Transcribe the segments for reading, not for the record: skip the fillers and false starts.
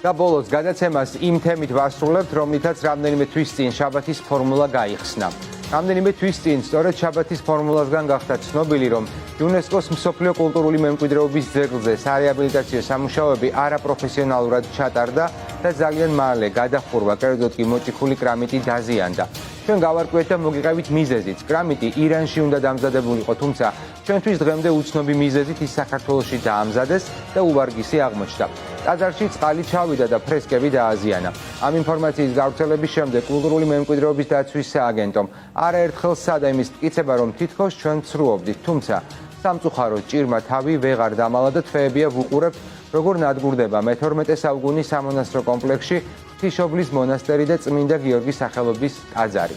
და ბოლოს გადაცემას იმ თემით ვასრულებთ, რომლითაც რამდენიმე თვის წინ შაბათის ფორმულა გაიხსნა. რამდენიმე თვის წინ სწორედ შაბათის ფორმულასგან გახდა ცნობილი, რომ იუნესკოს მსოფლიო კულტურული მემკვიდრეობის ძეგლზე სარეაბილიტაციო სამუშაოები არაპროფესიონალურად ჩატარდა და ძალიან მალე გადახურვა, კერძოდ კი მოჭიქული კრამიტი დაზიანდა. ჩვენ გავარკვიეთ და მოგიყევით მიზეზიც. კრამიტი ირანში უნდა დამზადებულიყო, თუმცა ჩვენთვის დღემდე უცნობი მიზეზით ის საქართველოში დაამზადეს და უვარგისი აღმოჩნდა. ტაძარში წყალი ჩავიდა და ფრესკები დააზიანა. ამ ინფორმაციის გავრცელების შემდეგ კულტურული მემკვიდრეობის დაცვის სააგენტომ არაერთხელ სცადა იმის მტკიცება, რომ თითქოს ჩვენ ვცრუობდით, თუმცა სამწუხაროდ ჭირმა თავი ვეღარ დამალა და თვეებია ვუყურებთ, როგორ ნადგურდება მე-12 საუკუნის სამონასტრო კომპლექსში ღვთისმშობლის მონასტერი და წმინდა გიორგის სახელობის ტაძარი.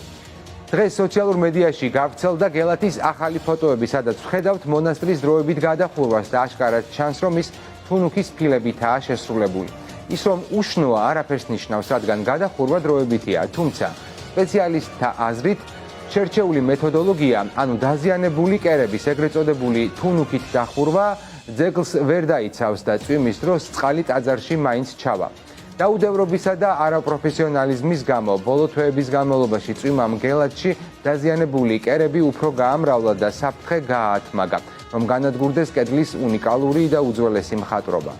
დღეს სოციალურ მედიაში გავრცელდა გელათის ახალი ფოტოები, სადაც ვხედავთ მონასტრის დროებით გადახურვას და აშკარად ჩანს, რომ ის თუნუქის ფილებითაა შესრულებული. ის რომ უშნოა არაფერს ნიშნავს, რადგან გადახურვა დროებითია, თუმცა სპეციალისტთა აზრით შერჩეული მეთოდოლოგია, ანუ დაზიანებული კერების, ეგრეთ წოდებული თუნუქით დახურვა, ძეგლს ვერ დაიცავს და წვიმის დროს წყალი ტაძარში მაინც ჩავა. დაუდევრობისა და არაპროფესიონალიზმის გამო ბოლო თვეების განმავლობაში წვიმამ გელათში დაზიანებული კერები უფრო გაამრავლა და საფრთხე გააათმაგა, რომ განადგურდეს კედლის უნიკალური და უძველესი მხატვრობა.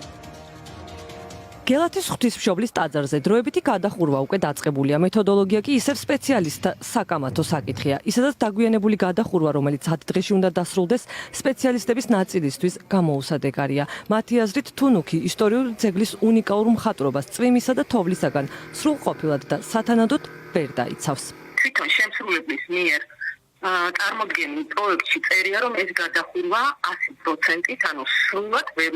გელათის ღვთისმშობლის ტაძარზე დროებითი გადახურვა უკვე დაწყებულია. მეთოდოლოგია კი ისევ სპეციალისტთა საკამათო საკითხია. ისედაც დაგვიანებული გადახურვა, რომელიც 10 დღეში უნდა დასრულდეს, სპეციალისტების ნაწილისთვის გამოუსადეგარია. მათი აზრით, თუნუქი ისტორიული ძეგლის უნიკალურ მხატვრობას წვიმისა და თოვლისაგან სრულყოფილად და სათანადოდ ვერ დაიცავს. თვითონ შემსრულებლის მიერ წარმოდგენილ პროექტში წერია, რომ ეს გადახურვა 100%-ით, ანუ სრულად ვერ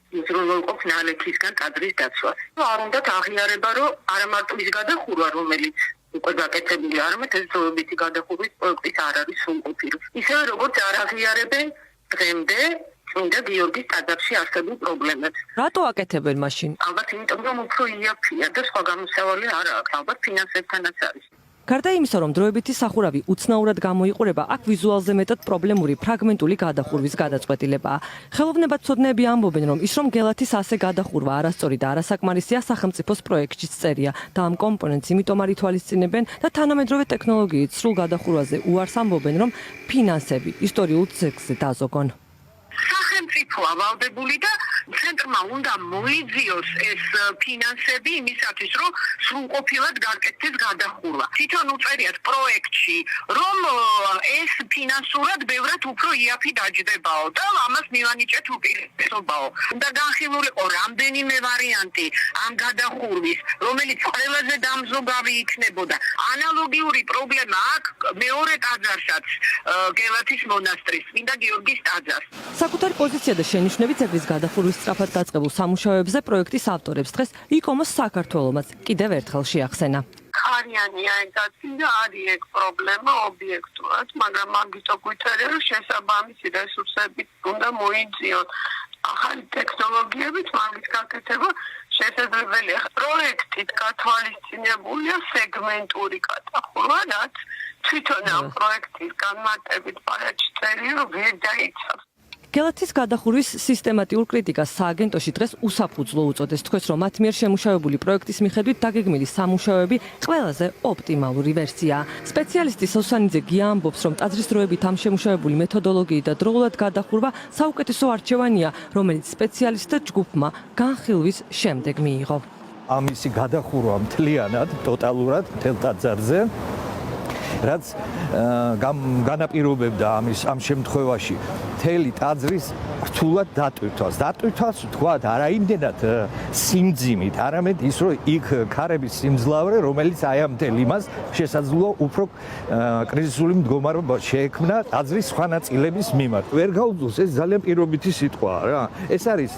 უზრუნველყოფს ნალექისგან ტაძრის დაცვას. არ უნდათ აღიარება, რომ არა მარტო ის გადახურვა, რომელიც უკვე გაკეთებული, არამედ ეს დროებითი გადახურვის პროექტიც არ არის სრულყოფილი. ისევე როგორც არ აღიარებენ დღემდე წმინდა გიორგის ტაძარში არსებულ პრობლემებს. რატო აკეთებენ მაშინ? ალბათ იმიტომ, რომ უფრო იაფია და სხვა გამოსავალი არ აქვს. ალბათ ფინანსებთანაც არის. გარდა იმისა, რომ დროებითი სახურავი უცნაურად გამოიყურება, აქ ვიზუალზე მეტად პრობლემური ფრაგმენტული გადახურვის გადაწყვეტილებაა. ხელოვნებაცოდნეები ამბობენ, რომ ის რომ გელათის ასე გადახურვა არასწორი და არასაკმარისია, სახელმწიფოს პროექტშიც წერია და ამ კომპონენტს იმიტომ არ ითვალისწინებენ და თანამედროვე ტექნოლოგიით სრულ გადახურვაზე უარს ამბობენ, რომ ფინანსები ისტორიულ ძეგლზე დაზოგონ. სახელმწიფოა ვალდებული და ცენტრმა უნდა მოიძიოს ეს ფინანსები იმისათვის, რომ სრულყოფილად გაკეთდეს გადახურვა. თვითონ უწერიათ პროექტში, რომ ეს ფინანსურად ბევრად უფრო იაფი დაჯდებაო და ამას მივანიჭეთ უპირატესობაო. უნდა განხილულიყო რამდენიმე ვარიანტი ამ გადახურვის, რომელიც ყველაზე დამზოგავი იქნებოდა. ანალოგიური პრობლემა აქვს მეორე ტაძარსაც, გელათის მონასტრის, წმინდა გიორგის ტაძარს. საკუთარი პოზიცია და შენიშვნები ძეგლის გადახურვის სწრაფად დაწყებულ სამუშაოებზე პროექტის ავტორებს დღეს იკომოს საქართველომაც კიდევ ერთხელ შეახსენა. ხარიანია ეგ და არის ეგ პრობლემა ობიექტურად, მაგრამ მაგითო გვითარია, რომ შესაბამისი რესურსები უნდა მოიძიონ. ახალი ტექნოლოგიებით მაგის გაკეთება შესაძლებელია. პროექტით გათვალისწინებულია სეგმენტური გადახურვა, რაც თვითონ ამ პროექტის განმარტებით პარაჩი წერია, რომ ვერ დაიცავს. გელათის გადახურვის სისტემატიურ კრიტიკას სააგენტოში დღეს უსაფუძვლო უწოდეს, თქვეს, რომ მათ მიერ შემუშავებული პროექტის მიხედვით დაგეგმილი სამუშაოები ყველაზე ოპტიმალური ვერსიაა. სპეციალისტი სოსანიძე გია ამბობს, რომ ტაძრის დროებით ამ შემუშავებული მეთოდოლოგიით და დროულად გადახურვა საუკეთესო არჩევანია, რომელიც სპეციალისტთა ჯგუფმა განხილვის შემდეგ მიიღო. ამისი გადახურვა მთლიანად, ტოტალურად მთელ ტაძარზე, რაც განაპირობებდა ამ შემთხვევაში მთელი ტაძრის რთულად დატვირთვას თქვათ, არა იმდენად სიმძიმით, არამედ ის, რომ იქ ქარების სიმძლავრე, რომელიც აი ამ მთელ იმას შესაძლოა უფრო კრიზისული მდგომარეობა შეექმნა ტაძრის სხვა ნაწილების მიმართ. ვერ გაუძლოს, ეს ძალიან პირობითი სიტყვაა რა. ეს არის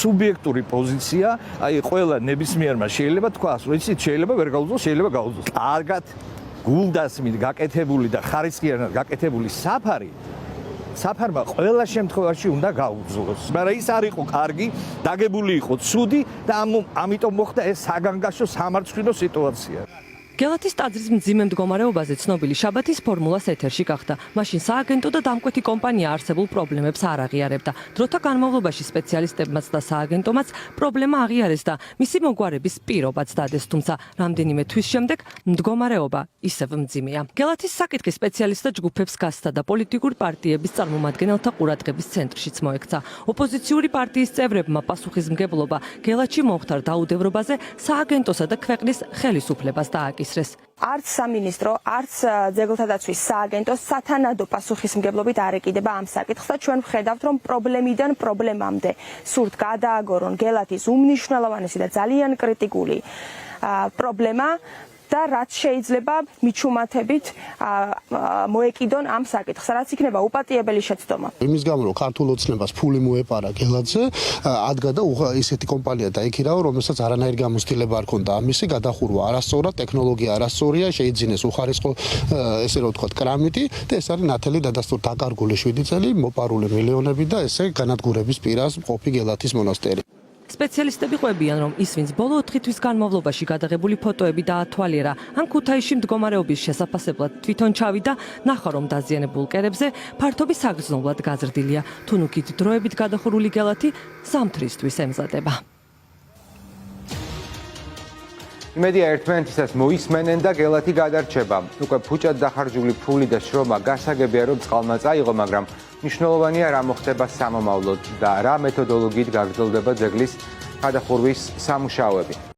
სუბიექტური პოზიცია, აი ყველა ნებისმიერმა შეიძლება თქვას, რომ იცით შეიძლება ვერ გაუძლოს, შეიძლება გაუძლოს. კარგად გულდასმით გაკეთებული და ხარისხიანად გაკეთებული საფარმა ყველა შემთხვევაში უნდა გაუძლოს. მაგრამ ის არ იყო კარგი, დაგებული იყო ცუდი და ამიტომ მოხდა ეს საგანგაშო სამარცხვინო სიტუაცია. გელათის ტაძრის მძიმე მდგომარეობაზე ცნობილი შაბათის ფორმულას ეთერში გახდა. მაშინ სააგენტო და დამკვეთი კომპანია არსებულ პრობლემებს არ აღიარებდა. დროთა განმავლობაში სპეციალისტებმაც და სააგენტომაც პრობლემა აღიარეს და მისი მოგვარების პირობაც დადეს, თუმცა რამდენიმე თვის შემდეგ მდგომარეობა ისევ მძიმეა. გელათის საკითხი სპეციალისტთა ჯგუფებს გასცა და პოლიტიკურ პარტიების წარმომადგენელთა ყურადღების ცენტრშიც მოექცა. ოპოზიციური პარტიის წევრებმა პასუხისმგებლობა გელათში მომხდარ დაუდევრობაზე სააგენტოსა და ქვეყნის ხელისუფლებას დააკისრეს. არც სამინისტრო, არც ძეგლთა დაცვის სააგენტო სათანადო პასუხისმგებლობით არ ეკიდება ამ საკითხს და ჩვენ ვხედავთ, რომ პრობლემიდან პრობლემამდე სურთ გადააგორონ გელათის უმნიშვნელოვანესი და ძალიან კრიტიკული პრობლემა და რაც შეიძლება მიჩუმათებით მოეკიდონ ამ საკითხს, რაც იქნება უპატიებელი შეცდომა. იმის გამო, რომ ქართულ ოცნებას ფული მოეპარა გელათზე, ადგა და ისეთი კომპანია დაიქირავა, რომელსაც არანაირი გამოცდილება არ ქონდა ამისი გადახურვა არასწორად, ტექნოლოგია არასწორია, შეიძინეს უხარისხო ესე რომ ვთქვათ კრამიტი და ეს არის ნათელი დადასტურდა დაკარგული 7 წელი, მოპარული მილიონები და ესე განადგურების პირას მყოფი გელათის მონასტერი. სპეციალისტები ყვებიან, რომ ის, ვინც ბოლო 4 თვის განმავლობაში გადაღებული ფოტოები დაათვალიერა, ან ქუთაისში მდგომარეობის შესაფასებლად თვითონ ჩავიდა, ნახა, რომ დაზიანებულ კერებზე ფართობი საგრძნობლად გაზრდილია. თუნუქით დროებით გადახურული გელათი ზამთრისთვის ემზადება. იმედია ერთმანეთისას მოისმენენ და გელათი გადარჩება. უკვე ფუჭად დახარჯული ფული და შრომა გასაგებია, რომ წყალმა წაიღო, მაგრამ მნიშვნელოვანია რა მოხდება სამომავლოდ და რა მეთოდოლოგიით გაგრძელდება ძეგლის გადახურვის სამუშაოები.